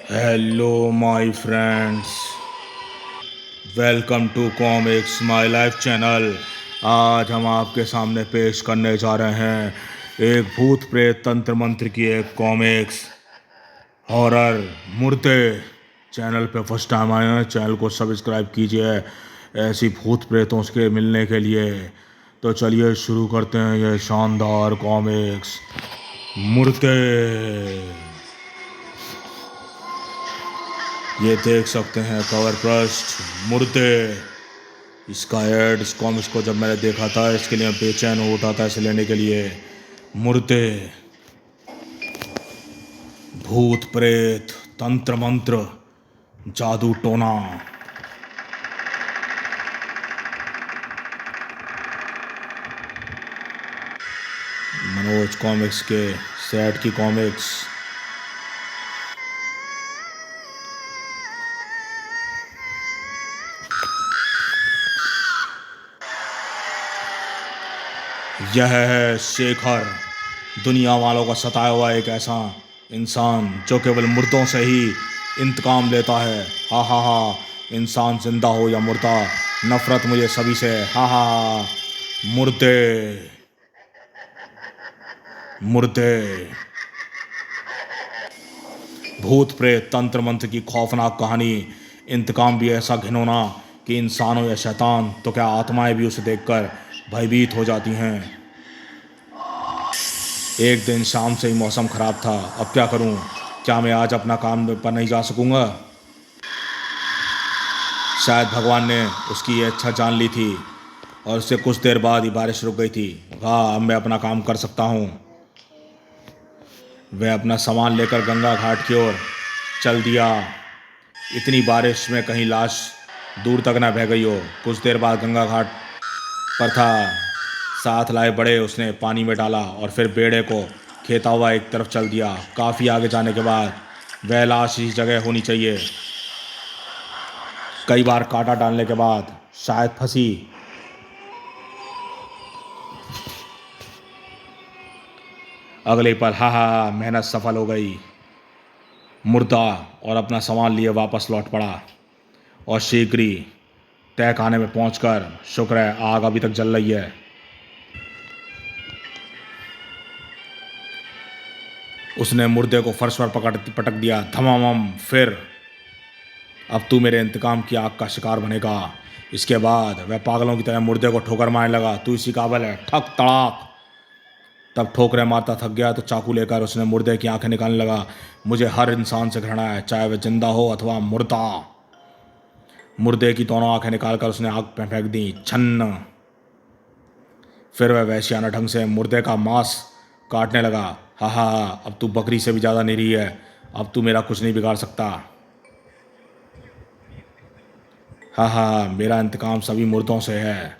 Hello, my friends. Welcome to comics my life channel. आज हम आपके सामने पेश करने जा रहे हैं एक भूत प्रेत तंत्र मंत्र की एक कॉमिक्स हॉरर मुर्दे। चैनल पे फर्स्ट टाइम आए हैं, चैनल को सब्सक्राइब कीजिए ऐसी भूत प्रेतों के मिलने के लिए। तो चलिए शुरू करते हैं ये शानदार कॉमिक्स मुर्दे। ये देख सकते हैं कवर पृष्ठ मुर्दे। इसका एड इस कॉमिक्स को जब मैंने देखा था इसके लिए मैं बेचैन हो उठा था इसे लेने के लिए। मुर्दे, भूत प्रेत, तंत्र मंत्र, जादू टोना। मनोज कॉमिक्स के सेट की कॉमिक्स। यह है शेखर, दुनिया वालों का सताया हुआ एक ऐसा इंसान जो केवल मुर्दों से ही इंतकाम लेता है। हा हा हा। इंसान जिंदा हो या मुर्दा, नफरत मुझे सभी से। हा हा हा। मुर्दे, मुर्दे, भूत प्रेत तंत्र मंत्र की खौफनाक कहानी। इंतकाम भी ऐसा घिनौना कि इंसानों या शैतान तो क्या आत्माएं भी उसे देखकर भयभीत हो जाती हैं। एक दिन शाम से ही मौसम खराब था। अब क्या करूं? क्या मैं आज अपना काम पर नहीं जा सकूंगा? शायद भगवान ने उसकी ये इच्छा जान ली थी और उससे कुछ देर बाद ही बारिश रुक गई थी। हाँ, अब मैं अपना काम कर सकता हूँ। वह अपना सामान लेकर गंगा घाट की ओर चल दिया। इतनी बारिश में कहीं लाश दूर तक ना बह गई हो। कुछ देर बाद गंगा घाट पर था, साथ लाए बड़े उसने पानी में डाला और फिर बेड़े को खेता हुआ एक तरफ चल दिया। काफ़ी आगे जाने के बाद वह लाश इस जगह होनी चाहिए। कई बार कांटा डालने के बाद शायद फंसी। अगले पल हा हा हा, मेहनत सफल हो गई। मुर्दा और अपना सामान लिए वापस लौट पड़ा और शीघ्र ही तय खाने में पहुंचकर शुक्र है आग अभी तक जल रही है। उसने मुर्दे को फर्श पर पटक दिया धमाम। फिर अब तू मेरे इंतकाम की आग का शिकार बनेगा। इसके बाद वह पागलों की तरह मुर्दे को ठोकर मारने लगा। तू इसी काबिल है। ठक तड़ाक। तब ठोकरें मारता थक गया तो चाकू लेकर उसने मुर्दे की आंखें निकालने लगा। मुझे हर इंसान से घृणा है, चाहे वह जिंदा हो अथवा मुर्दा। मुर्दे की दोनों आंखें निकालकर उसने आग में फेंक दी। छन्न। फिर वह वैश्याना ढंग से मुर्दे का मांस काटने लगा। हा हा हा, अब तू बकरी से भी ज़्यादा निरीह है। अब तू मेरा कुछ नहीं बिगाड़ सकता। हा हा हा, मेरा इंतकाम सभी मुर्दों से है।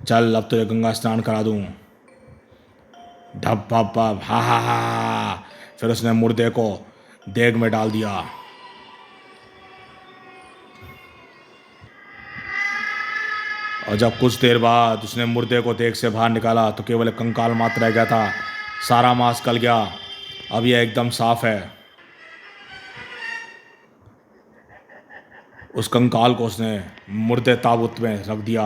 चल अब तुझे गंगा स्नान करा दूं। ढप भप भप हा हा हा। फिर उसने मुर्दे को देग में डाल दिया और जब कुछ देर बाद उसने मुर्दे को देग से बाहर निकाला तो केवल एक कंकाल मात्र रह गया था। सारा मांस गल गया। अब यह एकदम साफ है। उस कंकाल को उसने मुर्दे ताबूत में रख दिया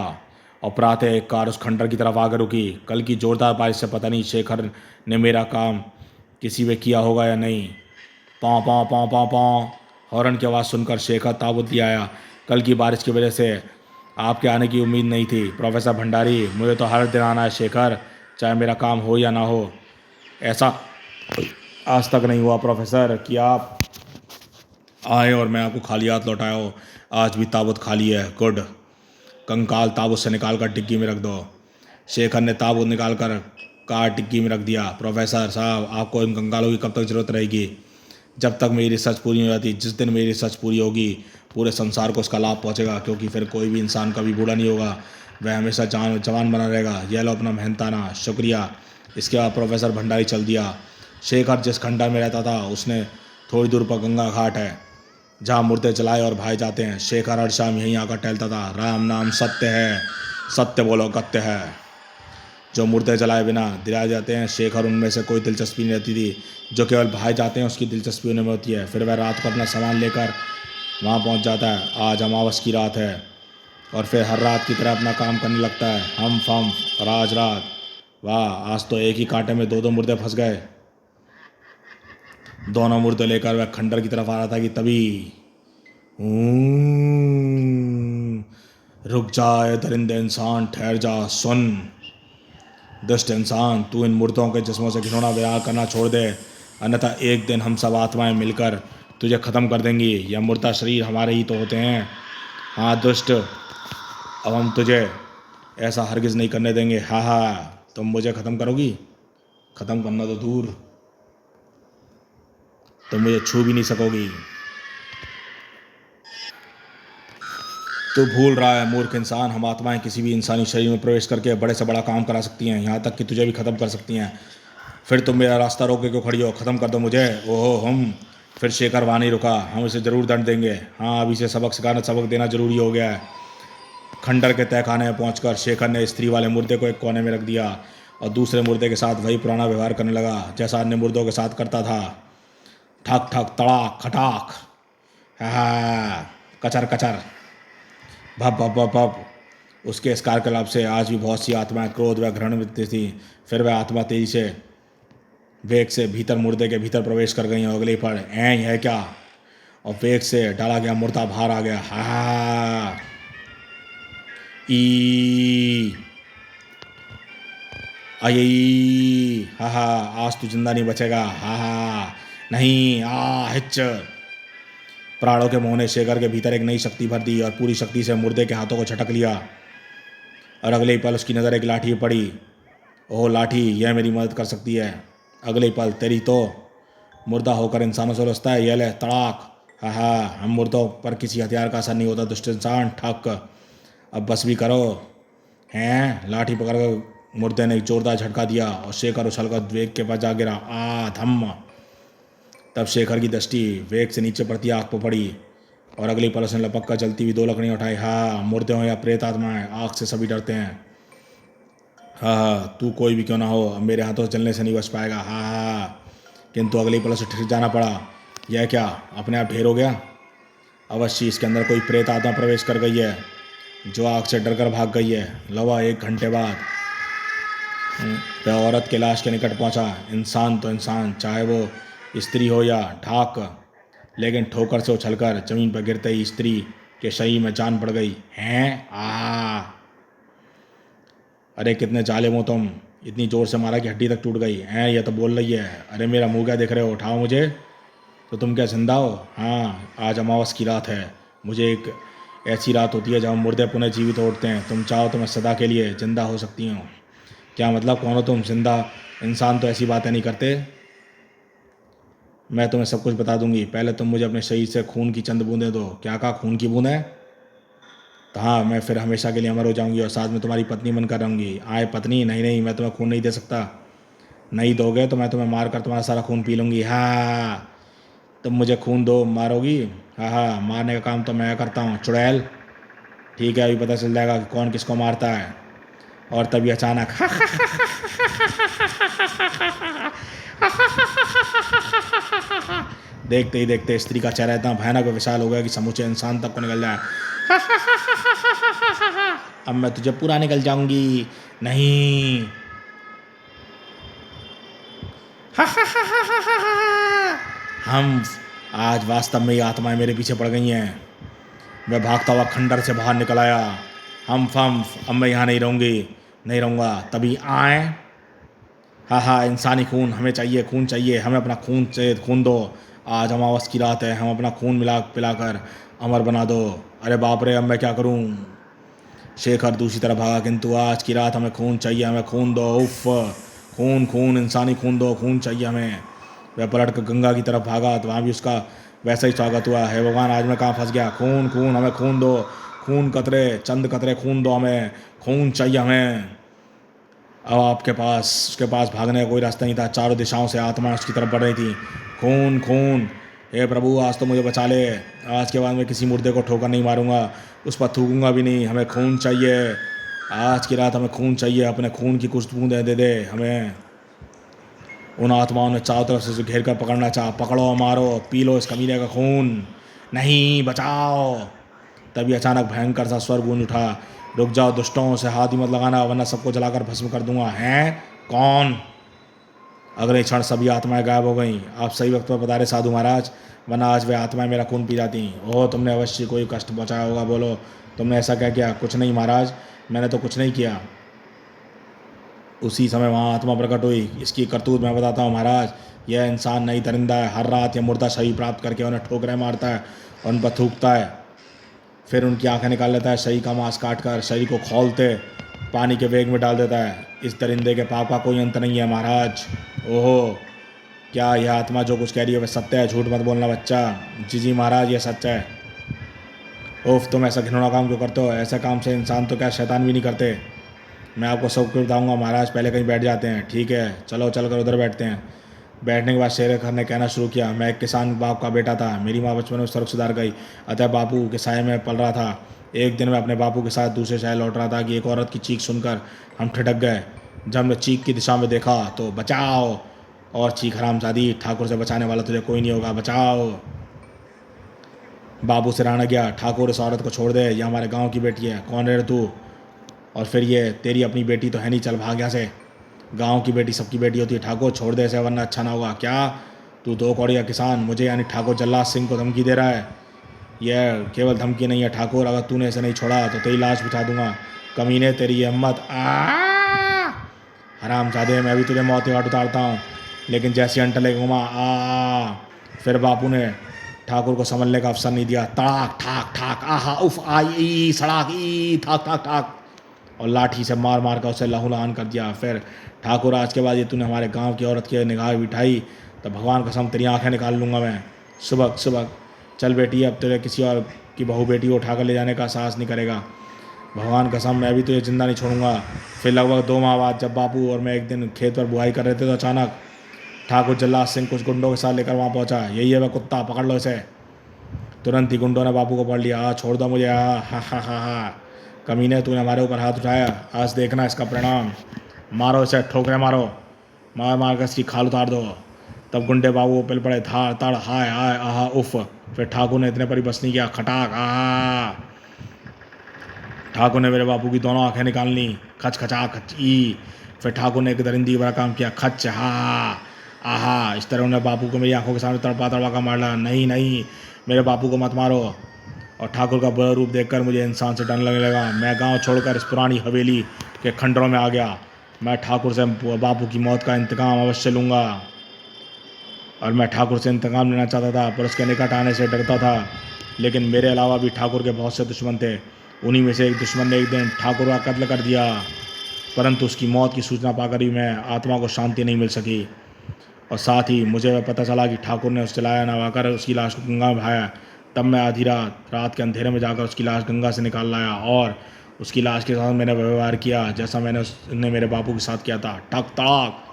और प्रातः एक कार उस खंडर की तरफ आकर रुकी। कल की जोरदार बारिश से पता नहीं शेखर ने मेरा काम किसी में किया होगा या नहीं। पाँव पाँव पाँव पाँव पाँव। हॉर्न की आवाज़ सुनकर शेखर ताबूत ले आया। कल की बारिश की वजह से आपके आने की उम्मीद नहीं थी प्रोफेसर भंडारी। मुझे तो हर दिन आना है शेखर, चाहे मेरा काम हो या ना हो। ऐसा आज तक नहीं हुआ प्रोफेसर कि आप आए और मैं आपको खाली हाथ लौटाया हो। आज भी ताबूत खाली है। गुड। कंकाल ताबूत से निकाल कर डिग्गी में रख दो। शेखर ने ताबूत निकाल कर कार डिग्गी में रख दिया। प्रोफेसर साहब, आपको इन कंकालों की कब तक ज़रूरत रहेगी? जब तक मेरी रिसर्च पूरी नहीं हो जाती। जिस दिन मेरी रिसर्च पूरी होगी पूरे संसार को उसका लाभ पहुंचेगा, क्योंकि फिर कोई भी इंसान कभी बूढ़ा नहीं होगा, वह हमेशा जवान बना रहेगा। यह लो अपना मेहनताना शुक्रिया। इसके बाद प्रोफेसर भंडारी चल दिया। शेखर जिस खंडर में रहता था उसने थोड़ी दूर पर गंगा घाट है जहाँ मुर्दे जलाए और भाए जाते हैं। शेखर हर शाम यहीं आकर टहलता था। राम नाम सत्य है, सत्य बोलो कत्य है। जो मुर्दे जलाए बिना दिलाए जाते हैं, शेखर उनमें से कोई दिलचस्पी नहीं रहती थी। जो केवल भाए जाते हैं उसकी दिलचस्पी उनमें होती है। फिर वह रात को अपना सामान लेकर वहाँ पहुँच जाता है। आज अमावस की रात है और फिर हर रात की तरह अपना काम करने लगता है। हम फम और आज रात, वाह, आज तो एक ही कांटे में दो दो मुर्दे फंस गए। दोनों मुर्दे लेकर वह खंडर की तरफ आ रहा था कि तभी रुक जाए दरिंदे इंसान, ठहर जा, सुन। दुष्ट इंसान, तू इन मुर्दों के जिस्मों से घिनौना व्यवहार करना छोड़ दे, अन्यथा एक दिन हम सब आत्माएं मिलकर तुझे ख़त्म कर देंगी। यह मुर्दा शरीर हमारे ही तो होते हैं। हाँ दुष्ट, अब हम तुझे ऐसा हरगिज़ नहीं करने देंगे। हाँ हाँ, तुम मुझे ख़त्म करोगी? ख़त्म करना तो दूर, तुम मुझे छू भी नहीं सकोगी। तू भूल रहा है मूर्ख इंसान, हम आत्माएं किसी भी इंसानी शरीर में प्रवेश करके बड़े से बड़ा काम करा सकती हैं, यहाँ तक कि तुझे भी ख़त्म कर सकती हैं। फिर तुम मेरा रास्ता रोक के क्यों खड़ी हो? ख़त्म कर दो मुझे। ओहो हम। फिर शेखर वहाँ नहीं रुका। हम इसे ज़रूर दंड देंगे। हाँ, अब इसे सबक देना ज़रूरी हो गया है। खंडर के तहखाने में पहुंचकर शेखर ने स्त्री वाले मुर्दे को एक कोने में रख दिया और दूसरे मुर्दे के साथ वही पुराना व्यवहार करने लगा जैसा अन्य मुर्दों के साथ करता था। ठक ठक तड़ाक खटाक, हा, कचर कचर, भप भप भप भप। उसके इस कार्यकलाप से आज भी बहुत सी आत्माएं क्रोध व घृण में थी। फिर वह आत्मा तेजी से वेग से भीतर मुर्दे के भीतर प्रवेश कर गई और अगले पल ऐ है क्या, और वेग से डाला गया मुर्दा बाहर आ गया। हा ई आई, हा हा, आज तू जिंदा नहीं बचेगा। हा हा नहीं, आ हिच। प्राणों के मोह ने शेखर के भीतर एक नई शक्ति भर दी और पूरी शक्ति से मुर्दे के हाथों को झटक लिया और अगले ही पल उसकी नज़र एक लाठी पर पड़ी। ओह लाठी, यह मेरी मदद कर सकती है। अगले ही पल तेरी तो मुर्दा होकर इंसानों से लड़ता है। यह ले तड़ाक। हा हा, हम मुर्दों पर किसी हथियार का असर नहीं होता दुष्ट इंसान। ठक, अब बस भी करो। हैं, लाठी पकड़कर मुर्दे ने एक जोरदार झटका दिया और शेखर उछलकर वेग के पास जा गिरा। आ धम्म। तब शेखर की दृष्टि वेग से नीचे पड़ती आग पर पड़ी और अगली पल उसने लपक कर जलती हुई दो लकड़ियाँ उठाई। हाँ, मुर्दे हो या प्रेत आत्माएं, आग से सभी डरते हैं। हाँ हाँ, तू कोई भी क्यों ना हो, अब मेरे हाथों से जलने से नहीं बच पाएगा। हाँ हाँ, किंतु अगली पल उसे ठिठ जाना पड़ा। यह क्या, अपने आप ढेर हो गया? अवश्य इसके अंदर कोई प्रेत आत्मा प्रवेश कर गई है जो आग से डरकर भाग गई है। लवा 1 घंटे बाद वह औरत के लाश के निकट पहुंचा। इंसान तो इंसान, चाहे वो स्त्री हो या ढाक, लेकिन ठोकर से उछलकर जमीन पर गिरते ही स्त्री के शरीर में जान पड़ गई। हैं, आ, अरे कितने जालिम हो तुम, इतनी ज़ोर से मारा कि हड्डी तक टूट गई। हैं, यह तो बोल रही है। अरे मेरा मुंह क्या देख रहे हो, उठाओ मुझे। तो तुम क्या जिंदा हो? हाँ, आज अमावस की रात है। मुझे एक ऐसी रात होती है जब हम मुर्दे पुनः जीवित उठते हैं। तुम चाहो तो मैं सदा के लिए जिंदा हो सकती हूँ। क्या मतलब, कौन हो तुम? जिंदा इंसान तो ऐसी बातें नहीं करते। मैं तुम्हें सब कुछ बता दूंगी, पहले तुम मुझे अपने शरीर से खून की चंद बूंदें दो। क्या कहा, खून की बूंदें? तो हाँ, मैं फिर हमेशा के लिए अमर हो जाऊंगी और साथ में तुम्हारी पत्नी बनकर रहूंगी। आए पत्नी? नहीं नहीं, मैं तुम्हें खून नहीं दे सकता। नहीं दोगे तो मैं तुम्हें मार कर तुम्हारा सारा खून पी लूँगी। हाँ, तुम मुझे खून दो, मारोगी? हाँ हाँ, मारने का काम तो मैं करता हूँ चुड़ैल। ठीक है, अभी पता चल जाएगा कि कौन किसको मारता है। और तभी अचानक देखते ही देखते स्त्री का चेहरा इतना भयानक व विशाल हो गया कि समूचे इंसान तक को निकल जाए। अब मैं तुझे पूरा निकल जाऊंगी। नहीं। हम, आज वास्तव में ये आत्माएं मेरे पीछे पड़ गई हैं। मैं भागता हुआ खंडर से बाहर निकल आया। हम फम, अब मैं यहाँ नहीं रहूँगी, नहीं रहूँगा। तभी आए, हाँ हाँ, इंसानी खून हमें चाहिए, खून चाहिए हमें, अपना खून चाहिए, खून दो। आज अमावस की रात है, हम अपना खून मिला पिलाकर अमर बना दो। अरे बाप रे, अब मैं क्या करूँ? शेखर दूसरी तरफ भागा, किंतु आज की रात हमें खून चाहिए, हमें खून दो। उफ, खून खून, इंसानी खून दो, खून चाहिए हमें। वह पलट कर गंगा की तरफ भागा तो वहाँ भी उसका वैसा ही स्वागत हुआ। है भगवान, आज मैं कहाँ फंस गया? खून खून, हमें खून दो। खून कतरे, चंद कतरे खून दो हमें, खून चाहिए हमें। अब आपके पास, उसके पास भागने का कोई रास्ता नहीं था। चारों दिशाओं से आत्मा उसकी तरफ बढ़ रही थी। खून खून, हे प्रभु आज तो मुझे बचा ले। आज के बाद मैं किसी मुर्दे को ठोकर नहीं मारूंगा, उस पर थूकूंगा भी नहीं। हमें खून चाहिए। आज की रात हमें खून चाहिए, अपने खून की कुछ बूंदें दे दे हमें। उन आत्माओं ने चारों तरफ से घेर कर पकड़ना चाहा। पकड़ो, मारो, पी लो इस कमीने का खून। नहीं, बचाओ। तभी अचानक भयंकर सा स्वर गूंज उठा, रुक जाओ दुष्टों, से हाथ ही मत लगाना वरना सबको जलाकर भस्म कर दूंगा। हैं कौन? अगले क्षण सभी आत्माएं गायब हो गईं। आप सही वक्त पर बता रहे साधु महाराज, वरना आज वे आत्माएं मेरा खून पी जाती। ओह, तुमने अवश्य कोई कष्ट पहुंचाया होगा, बोलो तुमने ऐसा क्या किया? कुछ नहीं महाराज, मैंने तो कुछ नहीं किया। उसी समय वहाँ आत्मा प्रकट हुई। इसकी करतूत मैं बताता हूँ महाराज। यह इंसान नहीं दरिंदा है, हर रात यह मुर्दा शरीर प्राप्त करके उन्हें ठोकरें मारता है और उन पर थूकता है। फिर उनकी आंखें निकाल लेता है, शरीर का मांस काट कर शरीर को खौलते पानी के वेग में डाल देता है। इस दरिंदे के पाप का कोई अंत नहीं है महाराज। ओहो, क्या यह आत्मा जो कुछ कह रही है वह सत्य है? झूठ मत बोलना बच्चा। जी जी महाराज, यह सच है। ओफ, तुम ऐसा घिनौना काम क्यों करते हो? ऐसे काम से इंसान तो क्या शैतान भी नहीं करते। मैं आपको सब कुछ बताऊंगा महाराज, पहले कहीं बैठ जाते हैं। ठीक है, चलो चल कर उधर बैठते हैं। बैठने के बाद शेर खान ने कहना शुरू किया, मैं एक किसान बाप का बेटा था। मेरी माँ बचपन में सड़क सुधार गई, अतः बापू के साय में पल रहा था। एक दिन मैं अपने बापू के साथ दूसरे शहर लौट रहा था कि एक औरत की चीख सुनकर हम ठिठक गए। जब हमने चीख की दिशा में देखा तो बचाओ, और चीख, हरामजादी, ठाकुर से बचाने वाला तुझे कोई नहीं होगा, बचाओ। बाबू से राणा गया, ठाकुर इस औरत को छोड़ दे, ये हमारे गांव की बेटी है। कौन है रे तू? और फिर ये तेरी अपनी बेटी तो है नहीं, चल भाग यहाँ से। गांव की बेटी सबकी बेटी होती है ठाकुर, छोड़ दे इसे वरना अच्छा ना होगा। क्या तू दो कौड़िया किसान मुझे यानी ठाकुर जल्लाद सिंह को धमकी दे रहा है? यह केवल धमकी नहीं है ठाकुर, अगर तूने इसे नहीं छोड़ा तो तेरी लाश बिछा दूंगा। कमीने, तेरी ये हिम्मत! हरामजादे, मैं भी तुझे मौत के घाट उतारता हूँ, लेकिन जैसी अंटले घुमा आ। फिर बापू ने ठाकुर को संभलने का अवसर नहीं दिया। तड़ाक ठाक ठाक, आहा उफ, आई ई सड़ाक ई ठाक ठाक ठाक, और लाठी से मार मार कर उसे लहूलुहान कर दिया। फिर ठाकुर, आज के बाद ये तूने हमारे गांव की औरत की निगाह बिठाई तो भगवान कसम तेरी आंखें निकाल लूंगा मैं। सुबह सुबह चल बेटी, अब तेरे किसी और की बहू बेटी को उठाकर ले जाने का साहस नहीं करेगा। भगवान कसम मैं भी तुझे जिंदा नहीं छोड़ूंगा। फिर लगभग 2 माह बाद जब बापू और मैं एक दिन खेत पर बुआई कर रहे थे तो अचानक ठाकुर जल्लाद सिंह कुछ गुंडों के साथ लेकर वहाँ पहुँचा। यही है वह कुत्ता, पकड़ लो इसे। तुरंत ही गुंडों ने बापू को पकड़ लिया। छोड़ दो मुझे, हा हा हा हा। कमीने, तूने हमारे ऊपर हाथ उठाया, आज देखना इसका परिणाम। मारो इसे, ठोकरे मारो, मार मार कर इसकी खाल उतार दो। तब गुंडे बाबू पिल पड़े, धाड़ तड़, हाय हाय, आहा उफ। फिर ठाकुर ने इतने पर ही बस नहीं किया, खटाक आहा। ठाकुर ने मेरे बापू की दोनों आंखें निकाल ली, खच खचा खच ई। फिर ठाकुर ने एक दरिंदी की बड़ा काम किया, खच हा आहा। इस तरह उन्होंने बापू को मेरी आंखों के सामने तड़पा तड़पा कर मार डाला। नहीं नहीं, मेरे बापू को मत मारो। और ठाकुर का बुरा रूप देखकर मुझे इंसान से डर लगने लगा। मैं गांव छोड़कर इस पुरानी हवेली के खंडरों में आ गया। मैं ठाकुर से बापू की मौत का इंतकाम अवश्य लूँगा। और मैं ठाकुर से इंतकाम लेना चाहता था, पर उसके निकट आने से डरता था। लेकिन मेरे अलावा भी ठाकुर के बहुत से दुश्मन थे। उन्हीं में से एक दुश्मन ने एक दिन ठाकुर का कत्ल कर दिया, परंतु उसकी मौत की सूचना पाकर भी मैं आत्मा को शांति नहीं मिल सकी। और साथ ही मुझे वह पता चला कि ठाकुर ने उस जलाया नवाकर उसकी लाश को गंगा में बहाया। तब मैं आधी रात के अंधेरे में जाकर उसकी लाश गंगा से निकाल लाया और उसकी लाश के साथ मैंने व्यवहार किया जैसा मैंने उसने मेरे बापू के साथ किया था। टक टाक,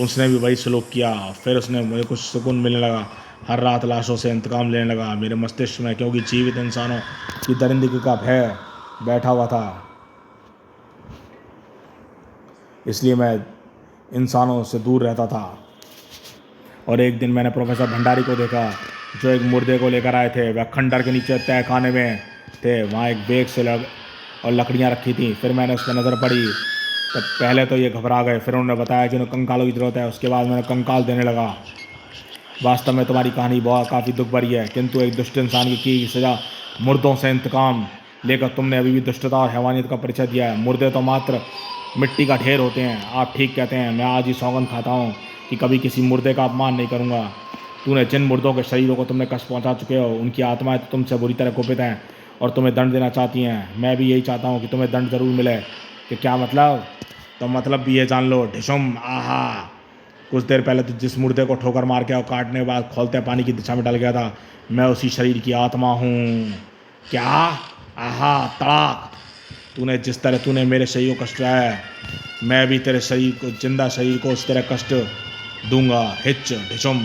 उसने भी वही सलूक किया। फिर उसने मुझे कुछ सुकून मिलने लगा। हर रात लाशों से इंतकाम लेने लगा मेरे मस्तिष्क में, क्योंकि जीवित इंसानों की दरिंदगी का भय बैठा हुआ था। इसलिए मैं इंसानों से दूर रहता था। और एक दिन मैंने प्रोफेसर भंडारी को देखा, जो एक मुर्दे को लेकर आए थे। वह खंडर के नीचे तय खाने में थे। वहाँ एक बेग से और लकड़ियाँ रखी थी। फिर मैंने उस पर नज़र पड़ी तो पहले तो ये घबरा गए, फिर उन्होंने बताया कि उन्हें कंकालों की ज़रूरत है। उसके बाद मैंने कंकाल देने लगा। वास्तव में तुम्हारी कहानी बहुत काफ़ी दुख भरी है, किंतु एक दुष्ट इंसान की सज़ा मुर्दों से इंतकाम लेकर तुमने अभी भी दुष्टता और हैवानियत का परिचय दिया है। मुर्दे तो मात्र मिट्टी का ढेर होते हैं। आप ठीक कहते हैं। मैं आज ही सौगंध खाता हूँ कि कभी किसी मुर्दे का अपमान नहीं करूँगा। तूने जिन मुर्दों के शरीरों को तुमने कष्ट पहुँचा चुके हो, उनकी आत्माएं तो तुमसे बुरी तरह कुपित हैं और तुम्हें दंड देना चाहती हैं। मैं भी यही चाहता हूँ कि तुम्हें दंड ज़रूर मिले। कि क्या मतलब? तो मतलब भी ये जान लो, ढिशुम आहा। कुछ देर पहले तो जिस मुर्दे को ठोकर मार के और काटने के बाद खौलते पानी की दिशा में डल गया था, मैं उसी शरीर की आत्मा हूँ। क्या? आहा तड़ाक। तूने मेरे शरीर को कष्ट दिया है, मैं भी तेरे शरीर को, जिंदा शरीर को उस तरह कष्ट दूंगा। हिच ढिशुम।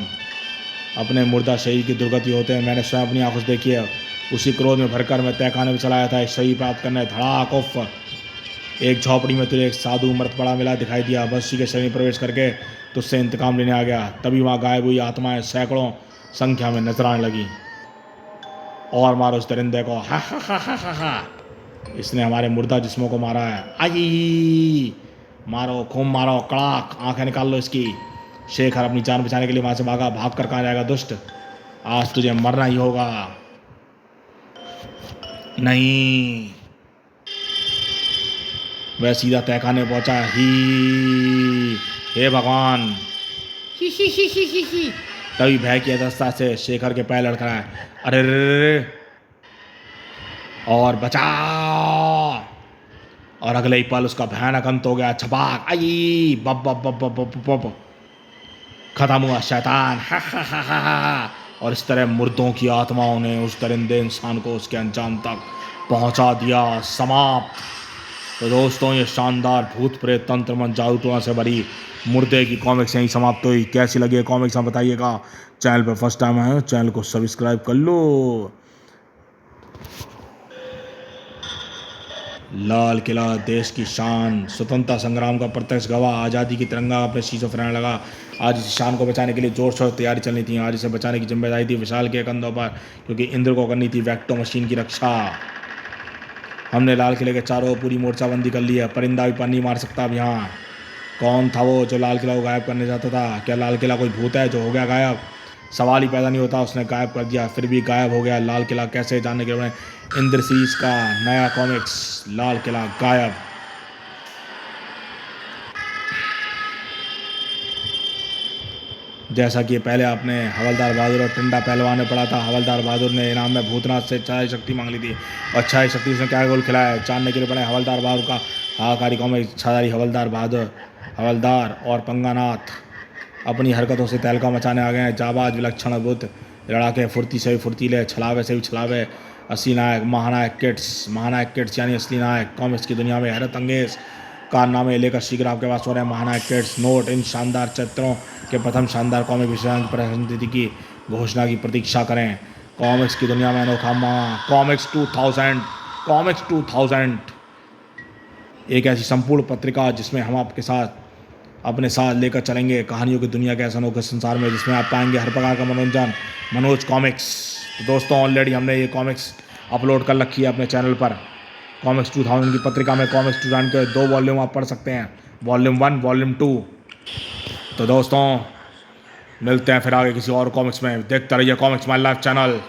अपने मुर्दा शरीर की दुर्गति होते हैं मैंने स्वयं अपनी आंखों से देखी है। उसी क्रोध में भरकर मैं तहखाने में चलाया था, इस शरीर प्राप्त करने। धड़ाक उफ। एक झोपड़ी में तुझे एक साधु मर्द पड़ा मिला दिखाई दिया, बस उसी के शरीर में प्रवेश करके तुझसे इंतकाम लेने आ गया। तभी वहाँ गायब हुई आत्माएं सैकड़ों संख्या में नजर आने लगी। और मारो उस दरिंदे को, हा हा हा हा हा हा। इसने हमारे मुर्दा जिस्मों को मारा है, आई मारो, खूब मारो, कड़ाक, आंखें निकाल लो इसकी। शेखर अपनी जान बचाने के लिए वहां से भागा। भाग कर कहाँ जाएगा दुष्ट, आज तुझे मरना ही होगा। नहीं, वह सीधा तहखाने पहुंचा। ही, हे भगवान, ही ही ही ही ही ही। तभी भय की अवस्था से शेखर के पैर लड़खड़ाए। अरे रे रे रे, और बचा। और अगले ही पल उसका भयानक अंत हो गया। छपाक, आई, बब बब बब बब बब बब, खत्म हुआ शैतान, हा हा हा हा हा। और इस तरह मुर्दों की आत्माओं ने उस दरिंदे इंसान को उसके अंजाम तक पहुंचा दिया। समाप्त। तो दोस्तों, ये शानदार भूत प्रेत तंत्र मन जादू से भरी मुर्दे की कॉमिक्स यहीं समाप्त हुई। कैसी लगी कॉमिक्स आप बताइएगा। चैनल पर फर्स्ट टाइम आए हो, चैनल को सब्सक्राइब कर लो। लाल किला देश की शान, स्वतंत्रता संग्राम का प्रत्यक्ष गवाह, आज़ादी की तिरंगा अपने शीशों फहराने लगा। आज इस शान को बचाने के लिए जोर शोर तैयारी चलनी थी। आज इसे बचाने की जिम्मेदारी थी विशाल के कंधों पर, क्योंकि इंद्र को करनी थी वैक्टो मशीन की रक्षा। हमने लाल किले के चारों ओर पूरी मोर्चाबंदी कर ली है। परिंदा भी पर नहीं मार सकता अब यहाँ। कौन था वो जो लाल किला को गायब करने जाता था? क्या लाल किला कोई भूत है जो हो गया गायब? सवाल ही पैदा नहीं होता। उसने गायब कर दिया, फिर भी गायब हो गया। लाल किला कैसे, जानने के लिए इंद्र सीरीज का नया कॉमिक्स लाल किला गायब। जैसा कि पहले आपने हवलदार बहादुर और टिंडा पहलवान ने पढ़ा था। हवलदार बहादुर ने इनाम में भूतनाथ से छाया शक्ति मांग ली थी, और छाया शक्ति उसने क्या गोल खिलाया है, जानने के लिए पढ़े हवलदार बहादुर का हाहाकारी कॉमिक्स। छादारी हवलदार बहादुर, हवलदार और पंगानाथ अपनी हरकतों से तहलका मचाने आ गए हैं। जाबाज, विलक्षण, अद्भुत, लड़ाके, फुर्ती से भी फुर्तीले, छलावे से भी छलावे, असली नायक, महानायक किड्स यानी असली नायक। कॉमिक्स की दुनिया में हैरत अंगेज कारनामे लेकर शीघ्र आपके पास हो रहे हैं महानायक किड्स। नोट, इन शानदार चरित्रों के प्रथम शानदार कॉमिक विषयों की प्रस्तुति की घोषणा की प्रतीक्षा करें। कॉमिक्स की दुनिया में अनोखा कॉमिक्स 2000, कॉमिक्स 2000 एक ऐसी संपूर्ण पत्रिका जिसमें हम आपके साथ अपने साथ लेकर चलेंगे कहानियों की दुनिया के ऐसे अनोखे संसार में, जिसमें आप पाएंगे हर प्रकार का मनोरंजन। मनोज कॉमिक्स। तो दोस्तों, ऑलरेडी हमने ये कॉमिक्स अपलोड कर रखी है अपने चैनल पर। कॉमिक्स 2000 की पत्रिका में कॉमिक्स 2000 के 2 वॉल्यूम आप पढ़ सकते हैं, वॉल्यूम 1, वॉल्यूम 2। तो दोस्तों, मिलते हैं फिर आगे किसी और कॉमिक्स में। देखते रहिए कॉमिक्स माय लाइफ चैनल।